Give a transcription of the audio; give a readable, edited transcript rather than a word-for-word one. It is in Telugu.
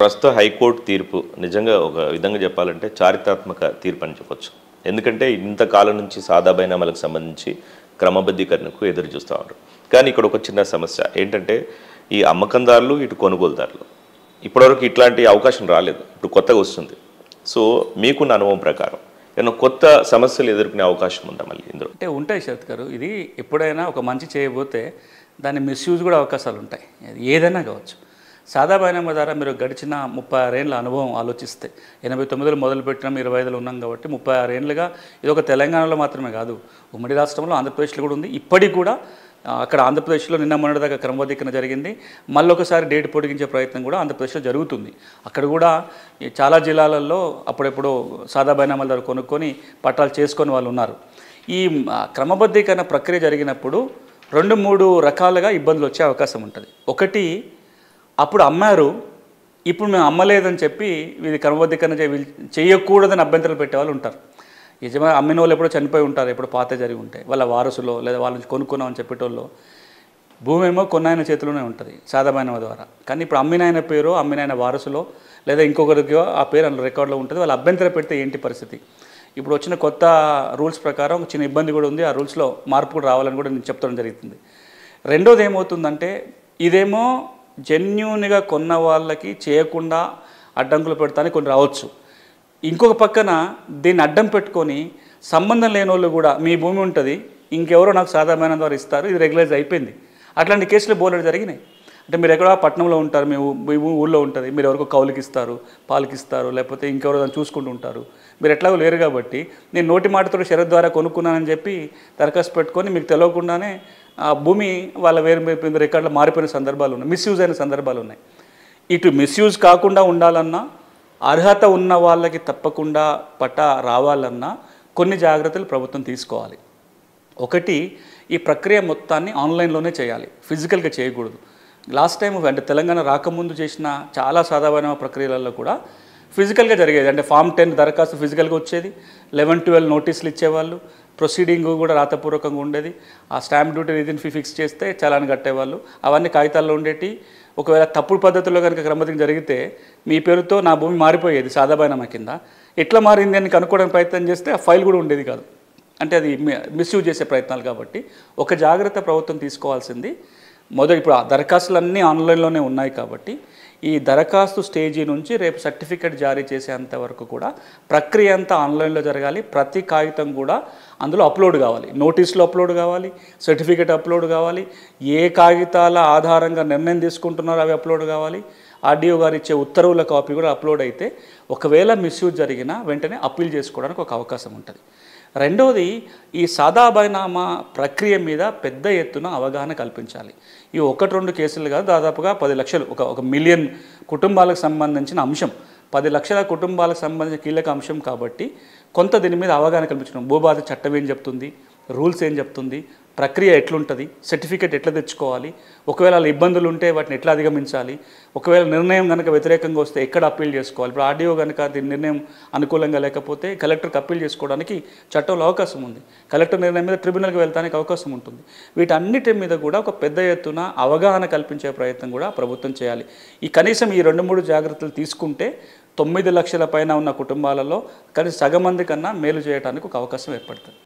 ప్రస్తుత హైకోర్టు తీర్పు నిజంగా ఒక విధంగా చెప్పాలంటే చారిత్రాత్మక తీర్పు అని చెప్పొచ్చు. ఎందుకంటే ఇంతకాలం నుంచి సాదా బైనామాలకు సంబంధించి క్రమబద్ధీకరణకు ఎదురు చూస్తూ ఉంటారు. కానీ ఇక్కడ ఒక చిన్న సమస్య ఏంటంటే ఈ అమ్మకందారులు ఇటు కొనుగోలుదారులు ఇప్పటివరకు ఇట్లాంటి అవకాశం రాలేదు, ఇప్పుడు కొత్తగా వస్తుంది. సో మీకున్న అనుభవం ప్రకారం ఏమైనా కొత్త సమస్యలు ఎదుర్కొనే అవకాశం ఉందా మళ్ళీ ఇందులో? అంటే ఉంటాయి శరత్ గారు. ఇది ఎప్పుడైనా ఒక మంచి చేయబోతే దాన్ని మిస్యూజ్ కూడా అవకాశాలు ఉంటాయి. ఏదైనా కావచ్చు. సాదా బైనామా ద్వారా మీరు గడిచిన 36 ఏళ్ళ అనుభవం ఆలోచిస్తే 89లో మొదలుపెట్టిన 25లో ఉన్నాం కాబట్టి 36 ఏళ్ళుగా ఇది ఒక తెలంగాణలో మాత్రమే కాదు, ఉమ్మడి రాష్ట్రంలో ఆంధ్రప్రదేశ్లో కూడా ఉంది. ఇప్పటికి కూడా అక్కడ ఆంధ్రప్రదేశ్లో నిన్న మొన్నటిదాకా క్రమబద్ధీకరణ జరిగింది. మళ్ళీ ఒకసారి డేట్ పొడిగించే ప్రయత్నం కూడా ఆంధ్రప్రదేశ్లో జరుగుతుంది. అక్కడ కూడా చాలా జిల్లాలలో అప్పుడెప్పుడు సాదా బైనామాల ద్వారా కొనుక్కొని పట్టాలు చేసుకొని వాళ్ళు ఉన్నారు. ఈ క్రమబద్ధీకరణ ప్రక్రియ జరిగినప్పుడు 2-3 రకాలుగా ఇబ్బందులు వచ్చే అవకాశం ఉంటుంది. ఒకటి, అప్పుడు అమ్మారు, ఇప్పుడు మేము అమ్మలేదని చెప్పి ఇది క్రమబద్ధీకరణ చేయకూడదని అభ్యంతరాలు పెట్టే వాళ్ళు ఉంటారు. యజమాని అమ్మిన వాళ్ళు ఎప్పుడో చనిపోయి ఉంటారు, ఎప్పుడు పాత జరిగి ఉంటాయి, వాళ్ళ వారసులో లేదా వాళ్ళ నుంచి కొనుక్కున్నామని చెప్పేటోళ్ళు. భూమి ఏమో కొన్నాయన చేతిలోనే ఉంటుంది సాదా బైనామా ద్వారా. కానీ ఇప్పుడు అమ్మినాయన పేరు, అమ్మినాయన వారసులో లేదా ఇంకొకరికి ఆ పేరు అందులో రికార్డులో ఉంటుంది. వాళ్ళు అభ్యంతరం పెడితే ఏంటి పరిస్థితి? ఇప్పుడు వచ్చిన కొత్త రూల్స్ ప్రకారం చిన్న ఇబ్బంది కూడా ఉంది. ఆ రూల్స్లో మార్పు కూడా రావాలని కూడా నేను చెప్తాను జరుగుతుంది. రెండోది ఏమవుతుందంటే, ఇదేమో జెన్యూన్గా కొన్న వాళ్ళకి చేయకుండా అడ్డంకులు పెడతానికి కొన్ని రావచ్చు. ఇంకొక పక్కన దీన్ని అడ్డం పెట్టుకొని సంబంధం లేని వాళ్ళు కూడా మీ భూమి ఉంటుంది, ఇంకెవరో నాకు సాదా బైనామా ద్వారా ఇస్తారు, ఇది రెగ్యులైజ్ అయిపోయింది. అట్లాంటి కేసులు బోలెడు జరిగినాయి. అంటే మీరు ఎక్కడో పట్టణంలో ఉంటారు, మీ ఊళ్ళో ఉంటుంది, మీరు ఎవరికో కౌలుకి ఇస్తారు, పాలకి ఇస్తారు, లేకపోతే ఇంకెవరో దాన్ని చూసుకుంటూ ఉంటారు. మీరు ఎట్లాగో లేరు కాబట్టి నేను నోటి మాటతో షరత్ ద్వారా కొనుక్కున్నానని చెప్పి దరఖాస్తు పెట్టుకొని మీకు తెలియకుండానే ఆ భూమి వాళ్ళ వేరు రికార్డులో మారిపోయిన సందర్భాలు ఉన్నాయి, మిస్యూజ్ అయిన సందర్భాలు ఉన్నాయి. ఇటు మిస్యూజ్ కాకుండా ఉండాలన్నా, అర్హత ఉన్న వాళ్ళకి తప్పకుండా పట్టా రావాలన్నా కొన్ని జాగ్రత్తలు ప్రభుత్వం తీసుకోవాలి. ఒకటి, ఈ ప్రక్రియ మొత్తాన్ని ఆన్లైన్లోనే చేయాలి, ఫిజికల్గా చేయకూడదు. లాస్ట్ టైం అంటే తెలంగాణ రాకముందు చేసిన చాలా సాదా బైనామా ప్రక్రియలలో కూడా ఫిజికల్గా జరిగేది. అంటే ఫామ్ 10 దరఖాస్తు ఫిజికల్గా వచ్చేది, 11-12 నోటీసులు ఇచ్చేవాళ్ళు, ప్రొసీడింగ్ కూడా రాతపూర్వకంగా ఉండేది. ఆ stamp duty reason fee fix చేస్తే చలాన్ కట్టేవాళ్ళు, అవన్నీ కాగితాల్లో ఉండేటి. ఒకవేళ తప్పుడు పద్ధతిలో కనుక క్రమబద్ధీకరణ జరిగితే మీ పేరుతో నా భూమి మారిపోయేది సాదా బైనామా కింద. ఎట్లా మారింది అని కనుక్కోవడానికి ప్రయత్నం చేస్తే ఆ ఫైల్ కూడా ఉండేది కాదు. అంటే అది మిస్యూజ్ చేసే ప్రయత్నాలు. కాబట్టి ఒక జాగ్రత్త ప్రభుత్వం తీసుకోవాల్సింది, ఇప్పుడు ఆ దరఖాస్తులన్నీ ఆన్లైన్లోనే ఉన్నాయి కాబట్టి ఈ దరఖాస్తు స్టేజీ నుంచి రేపు సర్టిఫికేట్ జారీ చేసేంత వరకు కూడా ప్రక్రియ అంతా ఆన్లైన్లో జరగాలి. ప్రతి కాగితం కూడా అందులో అప్లోడ్ కావాలి, నోటీసులు అప్లోడ్ కావాలి, సర్టిఫికేట్ అప్లోడ్ కావాలి, ఏ కాగితాల ఆధారంగా నిర్ణయం తీసుకుంటున్నారో అవి అప్లోడ్ కావాలి, ఆర్డీఓ గారు ఇచ్చే ఉత్తర్వుల కాపీ కూడా అప్లోడ్ అయితే ఒకవేళ మిస్యూజ్ జరిగినా వెంటనే అప్పీల్ చేసుకోవడానికి ఒక అవకాశం ఉంటుంది. రెండోది, ఈ సాదా బైనామా ప్రక్రియ మీద పెద్ద ఎత్తున అవగాహన కల్పించాలి. ఈ 1-2 కేసులు కాదు, దాదాపుగా 10 లక్షలు, ఒక మిలియన్ కుటుంబాలకు సంబంధించిన అంశం, 10 లక్షల కుటుంబాలకు సంబంధించిన కీలక అంశం. కాబట్టి కొంత దీని మీద అవగాహన కల్పించడం, భూబాధ చట్టం ఏం చెప్తుంది, రూల్స్ ఏం చెప్తుంది, ప్రక్రియ ఎట్లుంటుంది, సర్టిఫికేట్ ఎట్లా తెచ్చుకోవాలి, ఒకవేళ వాళ్ళ ఇబ్బందులు ఉంటే వాటిని ఎట్లా అధిగమించాలి, ఒకవేళ నిర్ణయం కనుక వ్యతిరేకంగా వస్తే ఎక్కడ అప్పీల్ చేసుకోవాలి. ఇప్పుడు ఆర్డీఓ కనుక దీని నిర్ణయం అనుకూలంగా లేకపోతే కలెక్టర్కి అప్పీల్ చేసుకోవడానికి చట్టంలో అవకాశం ఉంది, కలెక్టర్ నిర్ణయం మీద ట్రిబ్యునల్కి వెళ్తానికి అవకాశం ఉంటుంది. వీటన్నిటి మీద కూడా ఒక పెద్ద ఎత్తున అవగాహన కల్పించే ప్రయత్నం కూడా ప్రభుత్వం చేయాలి. కనీసం ఈ 2-3 జాగ్రత్తలు తీసుకుంటే 9 లక్షల పైన ఉన్న కుటుంబాలలో కనీసం సగం మంది కన్నా మేలు చేయడానికి ఒక అవకాశం ఏర్పడుతుంది.